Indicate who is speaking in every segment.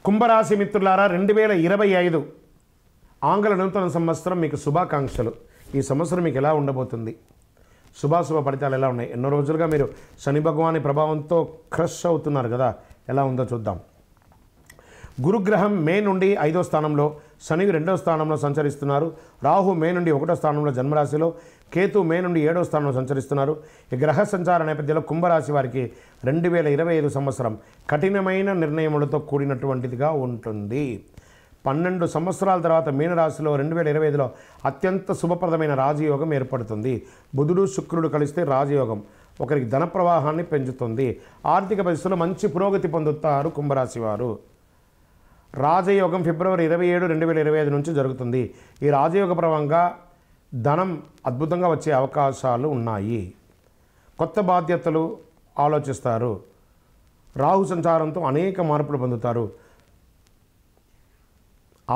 Speaker 1: కుంభరాశి మిత్రులారా 2025 ఆంగ్ల నూతన సంవత్సరం మీకు శుభాకాంక్షలు. ఈ సంవత్సరం మీకు ఎలా ఉండబోతుంది, శుభాశుభ ఫలితాలు ఎలా ఉన్నాయి? ఎన్నో రోజులుగా మీరు శని భగవాని ప్రభావంతో క్రష్ అవుతున్నారు కదా, ఎలా ఉందో చూద్దాం. గురుగ్రహం మే నుండి 5వ స్థానంలో, శని 2వ స్థానంలో సంచరిస్తున్నారు. రాహు మే నుండి 1వ స్థానంలో జన్మరాశిలో, కేతు మే నుండి 7వ స్థానంలో సంచరిస్తున్నారు. ఈ గ్రహ సంచార నేపథ్యంలో కుంభరాశి వారికి 2025 సంవత్సరం కఠినమైన నిర్ణయములతో కూడినటువంటిదిగా ఉంటుంది. 12 సంవత్సరాల తర్వాత మీనరాశిలో 2025లో అత్యంత శుభప్రదమైన రాజయోగం ఏర్పడుతుంది. బుధుడు శుక్రుడు కలిస్తే రాజయోగం ఒకరికి ధన ప్రవాహాన్ని పెంచుతుంది. ఆర్థిక పరిస్థితుల్లో మంచి పురోగతి పొందుతారు కుంభరాశి వారు. రాజయోగం ఫిబ్రవరి 27, 2025 నుంచి జరుగుతుంది. ఈ రాజయోగ ప్రభావంగా ధనం అద్భుతంగా వచ్చే అవకాశాలు ఉన్నాయి. కొత్త బాధ్యతలు ఆలోచిస్తారు. రాహు సంచారంతో అనేక మార్పులు పొందుతారు.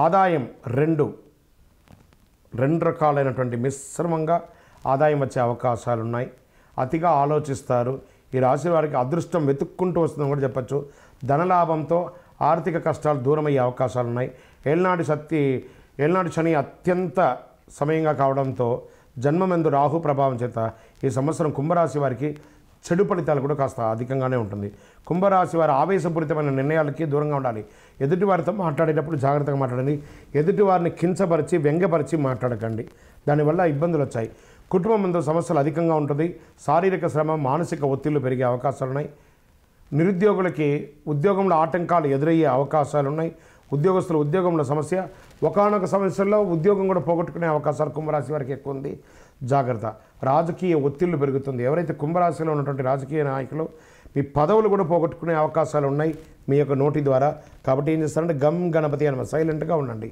Speaker 1: ఆదాయం రెండు రకాలైనటువంటి మిశ్రమంగా ఆదాయం వచ్చే అవకాశాలు ఉన్నాయి. అతిగా ఆలోచిస్తారు. ఈ రాశి వారికి అదృష్టం వెతుక్కుంటూ వస్తుందని కూడా చెప్పచ్చు. ధనలాభంతో ఆర్థిక కష్టాలు దూరమయ్యే అవకాశాలు ఉన్నాయి. ఏళ్ళనాటి శని అత్యంత సమయంగా కావడంతో జన్మమందు రాహు ప్రభావం చేత ఈ సంవత్సరం కుంభరాశి వారికి చెడు ఫలితాలు కూడా కాస్త అధికంగానే ఉంటుంది. కుంభరాశి వారి ఆవేశపూరితమైన నిర్ణయాలకి దూరంగా ఉండాలి. ఎదుటివారితో మాట్లాడేటప్పుడు జాగ్రత్తగా మాట్లాడండి. ఎదుటివారిని కించపరిచి వ్యంగ్యపరిచి మాట్లాడకండి, దానివల్ల ఇబ్బందులు వచ్చాయి. కుటుంబం ముందు సమస్యలు అధికంగా ఉంటుంది. శారీరక శ్రమ, మానసిక ఒత్తిళ్లు పెరిగే అవకాశాలు ఉన్నాయి. నిరుద్యోగులకి ఉద్యోగంలో ఆటంకాలు ఎదురయ్యే అవకాశాలు ఉన్నాయి. ఉద్యోగస్తులు ఉద్యోగంలో సమస్య, ఒకానొక సమస్యల్లో ఉద్యోగం కూడా పోగొట్టుకునే అవకాశాలు కుంభరాశి వారికి ఎక్కువ ఉంది. జాగ్రత్త. రాజకీయ ఒత్తిళ్లు పెరుగుతుంది. ఎవరైతే కుంభరాశిలో ఉన్నటువంటి రాజకీయ నాయకులు మీ పదవులు కూడా పోగొట్టుకునే అవకాశాలు ఉన్నాయి మీ యొక్క నోటి ద్వారా. కాబట్టి ఏం చేస్తారంటే గమ్ గణపతి అని సైలెంట్గా ఉండండి.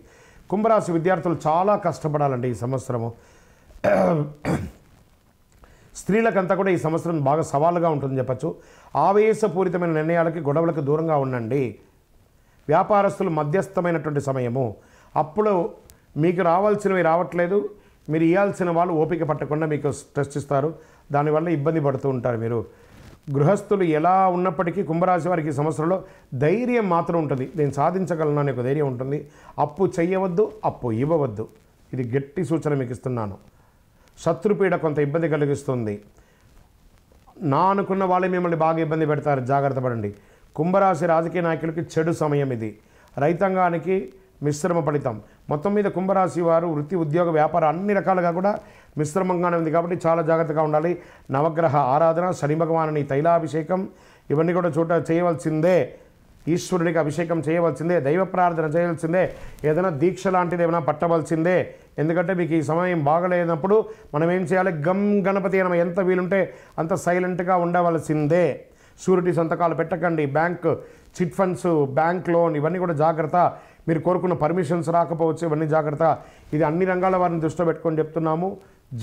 Speaker 1: కుంభరాశి విద్యార్థులు చాలా కష్టపడాలండి ఈ సంవత్సరము. స్త్రీలకంతా కూడా ఈ సంవత్సరం బాగా సవాలుగా ఉంటుందని చెప్పచ్చు. ఆవేశపూరితమైన నిర్ణయాలకి, గొడవలకు దూరంగా ఉండండి. వ్యాపారస్తులు మధ్యస్థమైనటువంటి సమయము. అప్పుడు మీకు రావాల్సినవి రావట్లేదు, మీరు ఇవ్వాల్సిన వాళ్ళు ఓపిక పట్టకుండా మీకు స్ట్రెస్ ఇస్తారు. దానివల్ల ఇబ్బంది పడుతూ ఉంటారు మీరు. గృహస్థులు ఎలా ఉన్నప్పటికీ కుంభరాశి వారికి ఈ సంవత్సరంలో ధైర్యం మాత్రం ఉంటుంది. నేను సాధించగలను అనే ఒక ధైర్యం ఉంటుంది. అప్పు చెయ్యవద్దు, అప్పు ఇవ్వవద్దు. ఇది గట్టి సూచన మీకు ఇస్తున్నాను. శత్రుపీడ కొంత ఇబ్బంది కలిగిస్తుంది. నా అనుకున్న వాళ్ళే మిమ్మల్ని బాగా ఇబ్బంది పెడతారు, జాగ్రత్త పడండి. కుంభరాశి రాజకీయ నాయకులకి చెడు సమయం ఇది. రైతాంగానికి మిశ్రమ ఫలితం. మొత్తం మీద కుంభరాశి వారు వృత్తి, ఉద్యోగ, వ్యాపారం అన్ని రకాలుగా కూడా మిశ్రమంగానే ఉంది. కాబట్టి చాలా జాగ్రత్తగా ఉండాలి. నవగ్రహ ఆరాధన, శని భగవానుని తైలాభిషేకం ఇవన్నీ కూడా చేయవలసిందే. ఈశ్వరునికి అభిషేకం చేయవలసిందే. దైవ ప్రార్థన చేయవలసిందే. ఏదైనా దీక్ష లాంటిది ఏమైనా పట్టవలసిందే. ఎందుకంటే మీకు ఈ సమయం బాగలేనప్పుడు మనం ఏం చేయాలి? గమ్ గణపతి అని ఎంత వీలుంటే అంత సైలెంట్గా ఉండవలసిందే. షూరిటీ సంతకాలు పెట్టకండి. Bank chit funds, bank loan ఇవన్నీ కూడా జాగ్రత్త. మీరు కోరుకున్న పర్మిషన్స్ రాకపోవచ్చు, ఇవన్నీ జాగ్రత్త. ఇది అన్ని రంగాల వారిని దృష్టిలో పెట్టుకొని చెప్తున్నాము.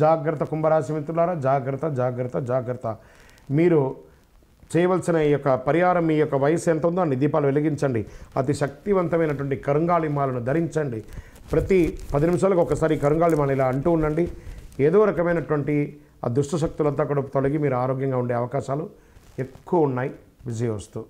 Speaker 1: జాగ్రత్త కుంభరాశి మిత్రులారా, జాగ్రత్త జాగ్రత్త జాగ్రత్త. మీరు చేయవలసిన ఈ యొక్క పరిహారం, మీ యొక్క వయసు ఎంత ఉందో అన్ని దీపాలు వెలిగించండి. అతి శక్తివంతమైనటువంటి కరుంగాళి మాలను ధరించండి. ప్రతి 10 నిమిషాలకు ఒకసారి కరుంగాళి మాల ఇలా అంటూ ఉండండి. ఏదో రకమైనటువంటి ఆ దుష్ట శక్తులంతా కూడా తొలగి మీరు ఆరోగ్యంగా ఉండే అవకాశాలు ఎక్కువ ఉన్నాయి. విజయోస్తు.